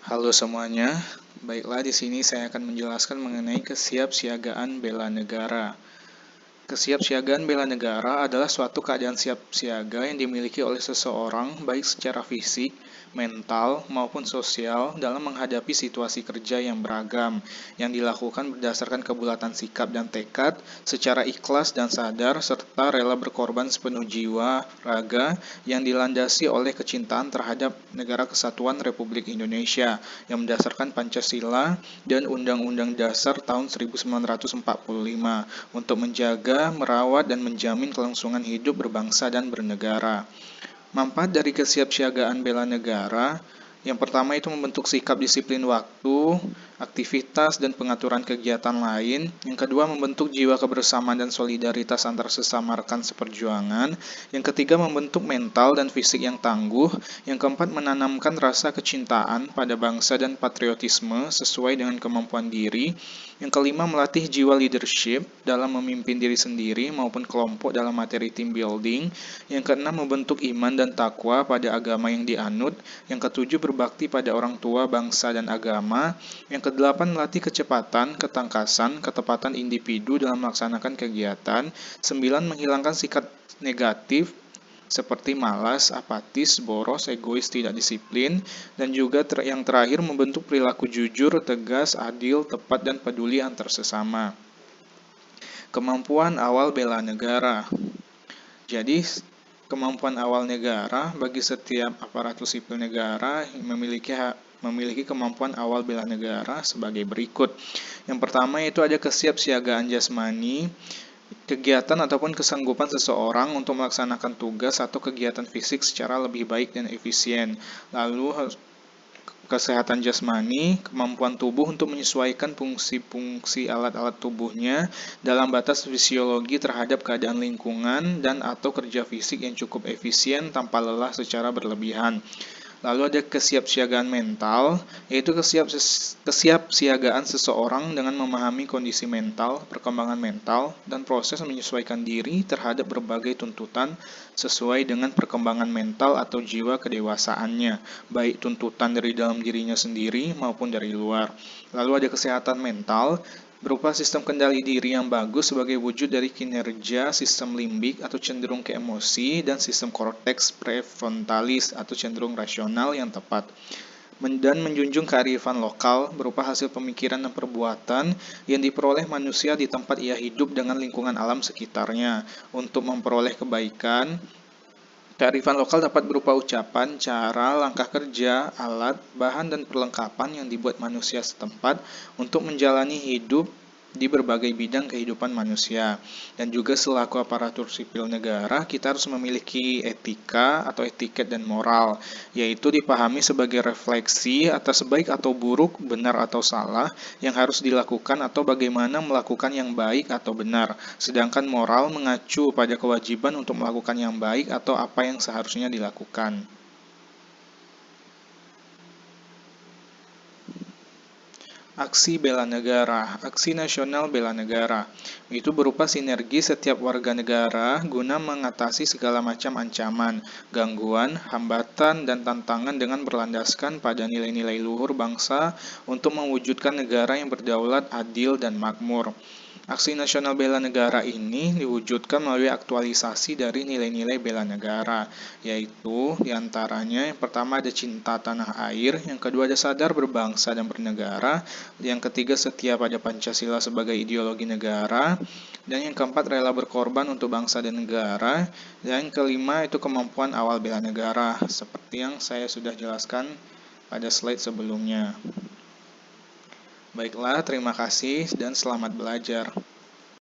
Halo semuanya, baiklah di sini saya akan menjelaskan mengenai kesiapsiagaan bela negara. Kesiapsiagaan bela negara adalah suatu keadaan siap siaga yang dimiliki oleh seseorang baik secara fisik, mental, maupun sosial dalam menghadapi situasi kerja yang beragam, yang dilakukan berdasarkan kebulatan sikap dan tekad, secara ikhlas dan sadar, serta rela berkorban sepenuh jiwa, raga, yang dilandasi oleh kecintaan terhadap Negara Kesatuan Republik Indonesia, yang berdasarkan Pancasila dan Undang-Undang Dasar tahun 1945 untuk menjaga, merawat, dan menjamin kelangsungan hidup berbangsa dan bernegara. Manfaat dari kesiapsiagaan bela negara, yang pertama itu membentuk sikap disiplin waktu, aktivitas, dan pengaturan kegiatan lain. Yang kedua membentuk jiwa kebersamaan dan solidaritas antar sesama rekan seperjuangan. Yang ketiga membentuk mental dan fisik yang tangguh. Yang keempat menanamkan rasa kecintaan pada bangsa dan patriotisme sesuai dengan kemampuan diri. Yang kelima melatih jiwa leadership dalam memimpin diri sendiri maupun kelompok dalam materi team building. Yang keenam membentuk iman dan takwa pada agama yang dianut. Yang ketujuh berbakti pada orang tua, bangsa, dan agama. Yang kedelapan melatih kecepatan, ketangkasan, ketepatan individu dalam melaksanakan kegiatan. Sembilan menghilangkan sikap negatif seperti malas, apatis, boros, egois, tidak disiplin, dan juga yang terakhir membentuk perilaku jujur, tegas, adil, tepat, dan peduli antar sesama. Kemampuan awal bela negara. Jadi, kemampuan awal negara bagi setiap aparatur sipil negara memiliki kemampuan awal bela negara sebagai berikut. Yang pertama itu ada kesiapsiagaan jasmani, kegiatan ataupun kesanggupan seseorang untuk melaksanakan tugas atau kegiatan fisik secara lebih baik dan efisien. Lalu kesehatan jasmani, kemampuan tubuh untuk menyesuaikan fungsi-fungsi alat-alat tubuhnya dalam batas fisiologi terhadap keadaan lingkungan dan atau kerja fisik yang cukup efisien tanpa lelah secara berlebihan. Lalu ada kesiapsiagaan mental, yaitu kesiapsiagaan seseorang dengan memahami kondisi mental, perkembangan mental, dan proses menyesuaikan diri terhadap berbagai tuntutan sesuai dengan perkembangan mental atau jiwa kedewasaannya, baik tuntutan dari dalam dirinya sendiri maupun dari luar. Lalu ada kesehatan mental, berupa sistem kendali diri yang bagus sebagai wujud dari kinerja sistem limbik atau cenderung ke emosi dan sistem korteks prefrontalis atau cenderung rasional yang tepat. Dan menjunjung kearifan lokal berupa hasil pemikiran dan perbuatan yang diperoleh manusia di tempat ia hidup dengan lingkungan alam sekitarnya untuk memperoleh kebaikan. Kearifan lokal dapat berupa ucapan, cara, langkah kerja, alat, bahan, dan perlengkapan yang dibuat manusia setempat untuk menjalani hidup di berbagai bidang kehidupan manusia. Dan juga selaku aparatur sipil negara, kita harus memiliki etika atau etiket dan moral, yaitu dipahami sebagai refleksi atas baik atau buruk, benar atau salah, yang harus dilakukan atau bagaimana melakukan yang baik atau benar. Sedangkan moral mengacu pada kewajiban untuk melakukan yang baik atau apa yang seharusnya dilakukan. Aksi bela negara, aksi nasional bela negara, itu berupa sinergi setiap warga negara guna mengatasi segala macam ancaman, gangguan, hambatan, dan tantangan dengan berlandaskan pada nilai-nilai luhur bangsa untuk mewujudkan negara yang berdaulat, adil, dan makmur. Aksi nasional bela negara ini diwujudkan melalui aktualisasi dari nilai-nilai bela negara, yaitu diantaranya yang pertama ada cinta tanah air, yang kedua ada sadar berbangsa dan bernegara, yang ketiga setia pada Pancasila sebagai ideologi negara, dan yang keempat rela berkorban untuk bangsa dan negara, dan yang kelima itu kemampuan awal bela negara, seperti yang saya sudah jelaskan pada slide sebelumnya. Baiklah, terima kasih dan selamat belajar.